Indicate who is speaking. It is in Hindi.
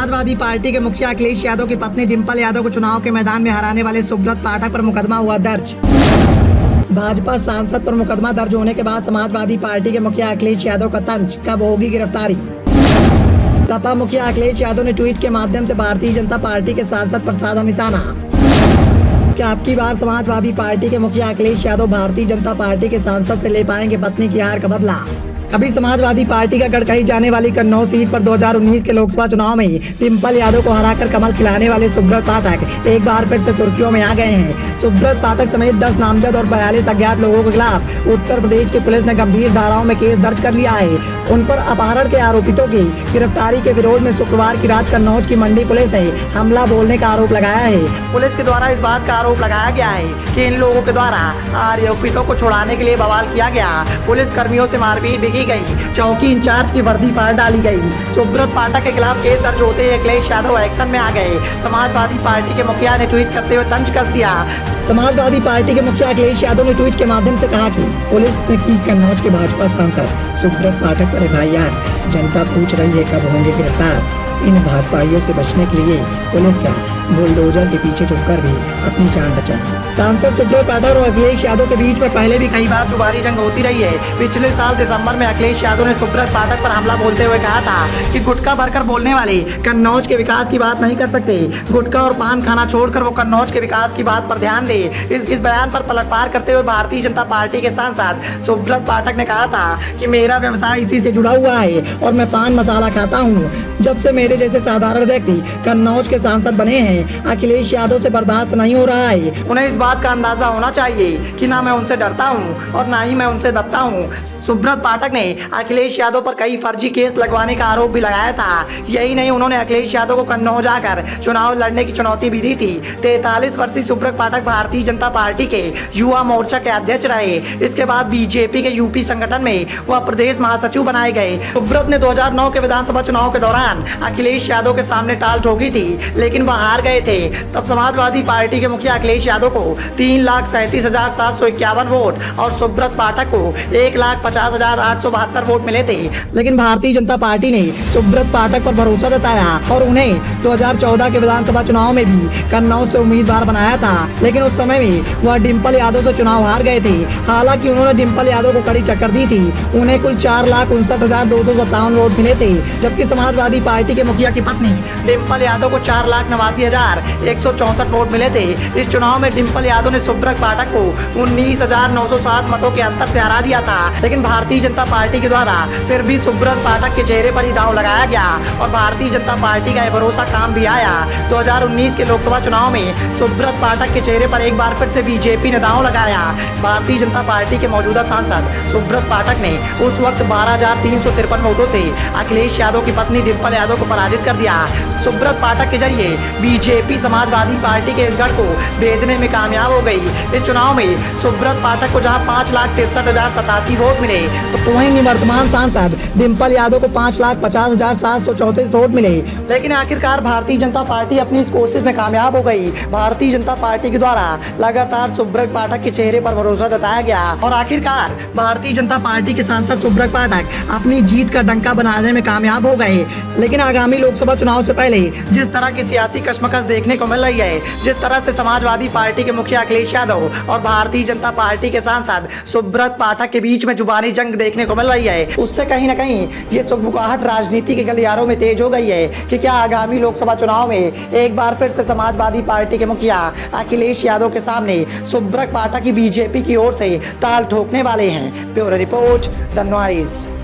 Speaker 1: समाजवादी पार्टी के मुखिया अखिलेश यादव की पत्नी डिंपल यादव को चुनाव के मैदान में हराने वाले सुब्रत पाठक पर मुकदमा हुआ दर्ज। भाजपा सांसद पर मुकदमा दर्ज होने के बाद समाजवादी पार्टी के मुखिया अखिलेश यादव का तंज, कब होगी गिरफ्तारी। सपा मुखिया अखिलेश यादव ने ट्वीट के माध्यम से भारतीय जनता पार्टी के सांसद पर साधा निशाना। क्या अब की बार समाजवादी पार्टी के मुखिया अखिलेश यादव भारतीय जनता पार्टी के सांसद से ले पाएंगे पत्नी की हार का बदला। अभी समाजवादी पार्टी का गढ़ कही जाने वाली कन्नौज सीट पर 2019 के लोकसभा चुनाव में डिंपल यादव को हराकर कमल खिलाने वाले सुब्रत पाठक एक बार फिर से सुर्खियों में आ गए हैं। सुब्रत पाठक समेत 10 नामजद और 42 अज्ञात लोगों के खिलाफ उत्तर प्रदेश की पुलिस ने गंभीर धाराओं में केस दर्ज कर लिया है। उन पर अपहरण के आरोपितों की गिरफ्तारी के विरोध में शुक्रवार की रात कन्नौज की मंडी पुलिस ने हमला बोलने का आरोप लगाया है। पुलिस के द्वारा इस बात का आरोप लगाया गया है कि इन लोगों के द्वारा आरोपितों को छुड़ाने के लिए बवाल किया गया। पुलिस कर्मियों से मारपीट भी की गई, चौकी इंचार्ज की वर्दी फाड़ डाली गई। सुब्रत पाठक के खिलाफ केस दर्ज होते ही अखिलेश यादव एक्शन में आ गए। समाजवादी पार्टी के मुखिया ने ट्वीट करते हुए तंज कस दिया। समाजवादी पार्टी के मुखिया अखिलेश यादव ने ट्वीट के माध्यम से कहा कि पुलिस ने की कन्नौज के भाजपा सांसद सुब्रत पाठक पर एफआईआर। जनता पूछ रही है कब होंगे गिरफ्तार। इन भाजपाइयों से बचने के लिए पुलिस का बुलडोजर के पीछे छुपकर भी अपनी जान बचाई। सांसद सुब्रत पाठक और अखिलेश यादव के बीच में पहले भी कई बार दुबारी जंग होती रही है। पिछले साल दिसंबर में अखिलेश यादव ने सुब्रत पाठक पर हमला बोलते हुए कहा था कि गुटखा भरकर बोलने वाले कन्नौज के विकास की बात नहीं कर सकते। गुटखा और पान खाना छोड़कर वो कन्नौज के विकास की बात पर ध्यान दे। इस बयान पर पलटवार करते हुए भारतीय जनता पार्टी के सांसद सुब्रत पाठक ने कहा था कि मेरा व्यवसाय इसी से जुड़ा हुआ है और मैं पान मसाला खाता हूँ। जब से मेरे जैसे साधारण व्यक्ति कन्नौज के सांसद बने हैं, अखिलेश यादव से बर्दाश्त नहीं हो रहा है। उन्हें इस बात का अंदाजा होना चाहिए कि ना मैं उनसे डरता हूं और ना ही मैं उनसे दबता हूं। सुब्रत पाठक ने अखिलेश यादव पर कई फर्जी केस लगवाने का आरोप भी लगाया था। यही नहीं, उन्होंने अखिलेश यादव को कन्नौज आकर चुनाव लड़ने की चुनौती भी दी थी। 43 वर्षीय सुब्रत पाठक भारतीय जनता पार्टी के युवा मोर्चा के अध्यक्ष रहे। इसके बाद बीजेपी के यूपी संगठन में वह प्रदेश महासचिव बनाए गए। सुब्रत ने 2009 के विधानसभा चुनाव के दौरान अखिलेश यादव के सामने टाल ठोकी थी, लेकिन वह हार गए थे। तब समाजवादी पार्टी के मुखिया अखिलेश यादव को 3,37,751 वोट और सुब्रत पाठक को 1,50,872 वोट मिले थे। लेकिन भारतीय जनता पार्टी ने सुब्रत पाठक पर भरोसा जताया और उन्हें 2014 के विधानसभा चुनाव में भी कन्नौज से उम्मीदवार बनाया था। लेकिन उस समय में वह डिंपल यादव से चुनाव हार गए थे। हालांकि उन्होंने डिंपल यादव को कड़ी टक्कर दी थी। उन्हें कुल 4,59,257 वोट मिले थे, जबकि समाजवादी पार्टी के मुखिया की पत्नी डिंपल यादव को 4,89,164 वोट मिले थे। इस चुनाव में डिंपल यादव ने सुब्रत पाठक को 19,907 मतों के अंतर से हरा दिया था। लेकिन भारतीय जनता पार्टी के द्वारा फिर भी सुब्रत पाठक के चेहरे पर ही दांव लगाया गया और भारतीय जनता पार्टी का यह भरोसा काम भी आया। 2019 के लोकसभा चुनाव में सुब्रत पाठक के चेहरे पर एक बार फिर से बीजेपी ने दांव लगाया। भारतीय जनता पार्टी के मौजूदा सांसद सुब्रत पाठक ने उस वक्त 12,353 वोटों से अखिलेश यादव की पत्नी डिंपल यादव को पराजित कर दिया। सुब्रत पाठक के जरिए बीजेपी समाजवादी पार्टी के इस गढ़ को भेदने में कामयाब हो गई। इस चुनाव में सुब्रत पाठक को जहां 5,63,087 वोट मिले, तो वहीं निवर्तमान सांसद डिंपल यादव को 5,50,734 वोट मिले। लेकिन आखिरकार भारतीय जनता पार्टी अपनी इस कोशिश में कामयाब हो गई। भारतीय जनता पार्टी के द्वारा लगातार सुब्रत पाठक के चेहरे पर भरोसा जताया गया और आखिरकार भारतीय जनता पार्टी के सांसद सुब्रत पाठक अपनी जीत का डंका बनाने में कामयाब हो गए। लेकिन आगामी लोकसभा चुनाव से पहले जिस तरह की सियासी कशमकश देखने को मिल रही है, जिस तरह से समाजवादी पार्टी के मुखिया अखिलेश यादव और भारतीय जनता पार्टी के सांसद सुब्रत पाठक के बीच में जुबानी जंग देखने को मिल रही है, उससे कहीं न कहीं ये सुगबुगाहट राजनीति के गलियारों में तेज हो गई है कि क्या आगामी लोकसभा चुनाव में एक बार फिर से समाजवादी पार्टी के मुखिया अखिलेश यादव के सामने सुब्रत पाठक की बीजेपी की ओर से ताल ठोकने वाले हैं। Bureau report, the noise.